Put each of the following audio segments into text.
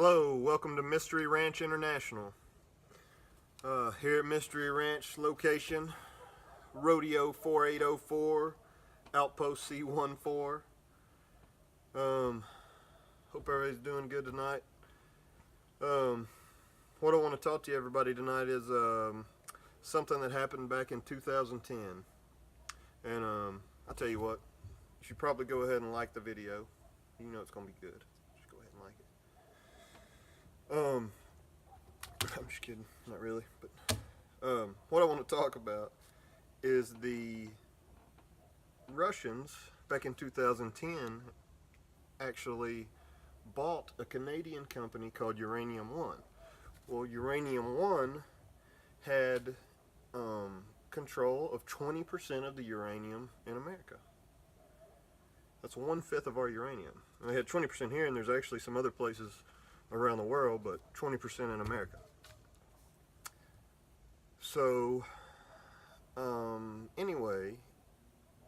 Hello, welcome to Mystery Ranch International. Here at Mystery Ranch location, Rodeo 4804, Outpost C14. Hope everybody's doing good tonight. What I want to talk to everybody tonight is something that happened back in 2010. And I'll tell you what, you should probably go ahead and like the video. You know it's going to be good. Just go ahead and like it. I'm just kidding, not really, but what I want to talk about is the Russians back in 2010 actually bought a Canadian company called Uranium One. Well, Uranium One had control of 20% of the uranium in America. That's 1/5 of our uranium. And they had 20% here, and there's actually some other places around the world, but 20% in America. So, anyway,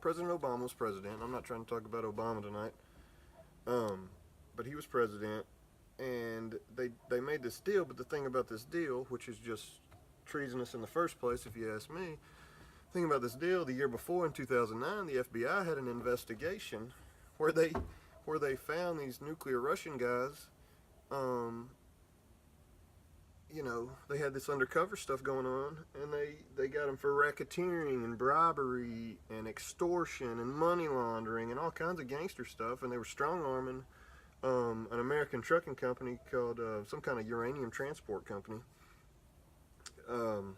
President Obama was president. I'm not trying to talk about Obama tonight, but he was president, and they made this deal. But the thing about this deal, which is just treasonous in the first place, if you ask me, the thing about this deal, the year before in 2009, the FBI had an investigation where they found these nuclear Russian guys. You know, they had this undercover stuff going on, and they got them for racketeering and bribery and extortion and money laundering and all kinds of gangster stuff, and they were strong-arming an American trucking company called some kind of uranium transport company. And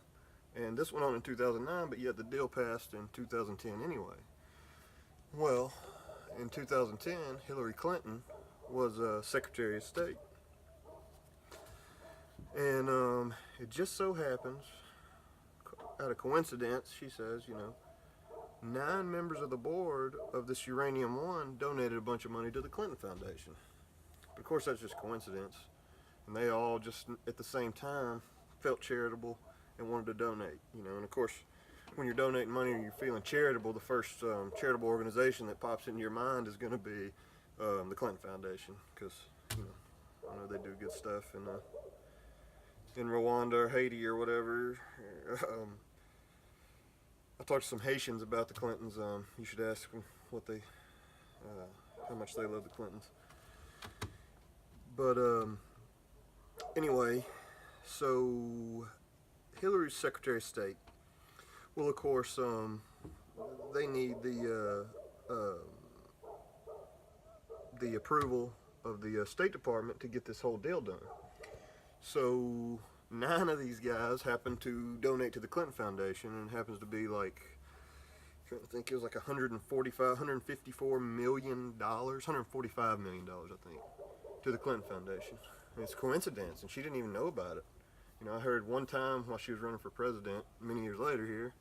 this went on in 2009, but yet the deal passed in 2010 anyway. Well, in 2010, Hillary Clinton was Secretary of State. And it just so happens, out of coincidence, she says, 9 members of the board of this Uranium One donated a bunch of money to the Clinton Foundation. But of course, that's just coincidence. And they all just, at the same time, felt charitable and wanted to donate. And of course, when you're donating money and you're feeling charitable, the first charitable organization that pops into your mind is going to be the Clinton Foundation. Because, I know they do good stuff. And in Rwanda or Haiti or whatever. I talked to some Haitians about the Clintons. You should ask them how much they love the Clintons. But anyway, so Hillary's Secretary of State. Well, of course, they need the approval of the State Department to get this whole deal done. So 9 of these guys happen to donate to the Clinton Foundation, and it happens to be like, I think it was like $154 million, $145 million, I think, to the Clinton Foundation. And it's a coincidence, and she didn't even know about it. I heard one time while she was running for president, many years later here,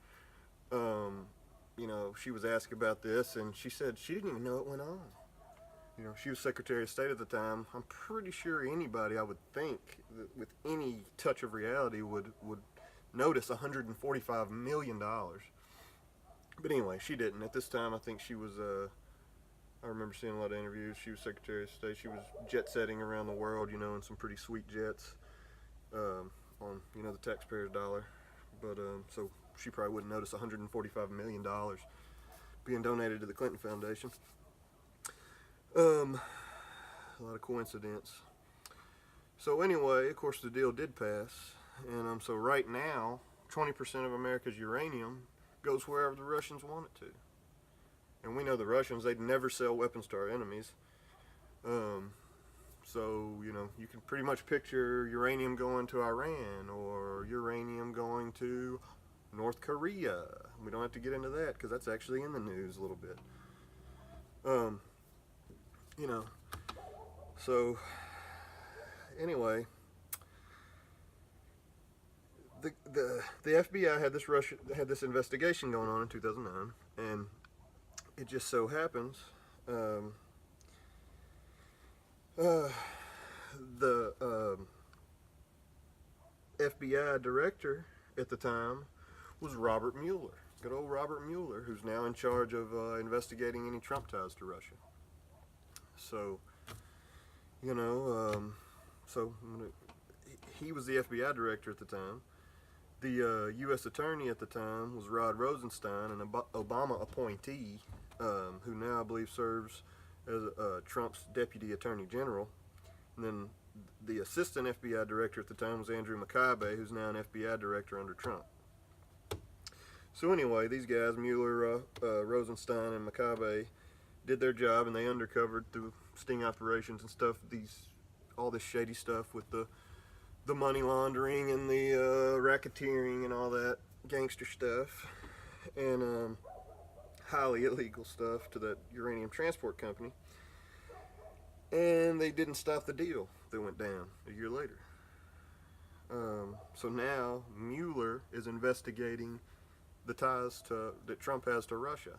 she was asked about this, and she said she didn't even know it went on. She was Secretary of State at the time. I'm pretty sure anybody, I would think, that with any touch of reality would notice $145 million. But anyway, she didn't. At this time, I think she was, I remember seeing a lot of interviews. She was Secretary of State. She was jet-setting around the world, in some pretty sweet jets on, the taxpayer's dollar. But, so she probably wouldn't notice $145 million being donated to the Clinton Foundation. A lot of coincidence. So anyway, of course, the deal did pass, and so right now, 20% of America's uranium goes wherever the Russians want it to. And we know the Russians, they'd never sell weapons to our enemies. So, you can pretty much picture uranium going to Iran, or uranium going to North Korea. We don't have to get into that, because that's actually in the news a little bit. So anyway, the FBI had this investigation going on in 2009, and it just so happens the FBI director at the time was Robert Mueller, good old Robert Mueller, who's now in charge of investigating any Trump ties to Russia. So, So he was the FBI director at the time. The U.S. attorney at the time was Rod Rosenstein, an Obama appointee, who now I believe serves as Trump's deputy attorney general. And then the assistant FBI director at the time was Andrew McCabe, who's now an FBI director under Trump. So anyway, these guys, Mueller, Rosenstein, and McCabe, did their job, and they undercovered through sting operations and stuff all this shady stuff with the money laundering and the racketeering and all that gangster stuff, and highly illegal stuff to that uranium transport company. And they didn't stop the deal that went down a year later. So now Mueller is investigating the ties that Trump has to Russia.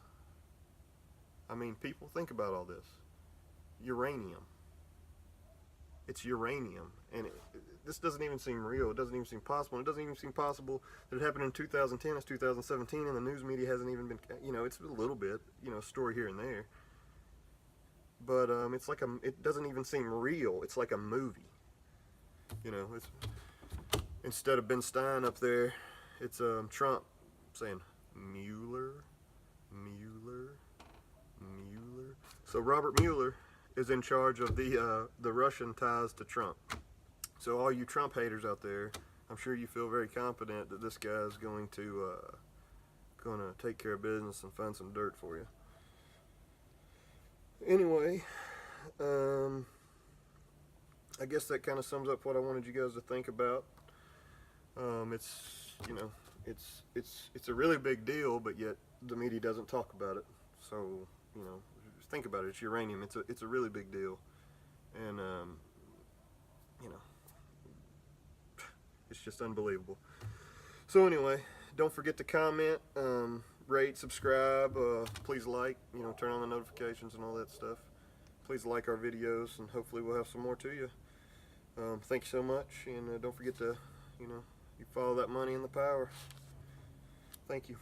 I mean, people, think about all this. Uranium. It's uranium. And this doesn't even seem real. It doesn't even seem possible. It doesn't even seem possible that it happened in 2010. It's 2017, and the news media hasn't even been, it's a little bit, story here and there. But it's like it doesn't even seem real. It's like a movie. It's, instead of Ben Stein up there, it's Trump saying Mueller. So Robert Mueller is in charge of the Russian ties to Trump. So all you Trump haters out there, I'm sure you feel very confident that this guy is going to take care of business and find some dirt for you. Anyway, I guess that kind of sums up what I wanted you guys to think about. It's a really big deal, but yet the media doesn't talk about it. So just think about it. It's uranium. It's a really big deal, and it's just unbelievable. So anyway, don't forget to comment, rate, subscribe, please like, turn on the notifications and all that stuff. Please like our videos, and hopefully we'll have some more to you. Thank you so much, and don't forget to, you follow that money and the power. Thank you.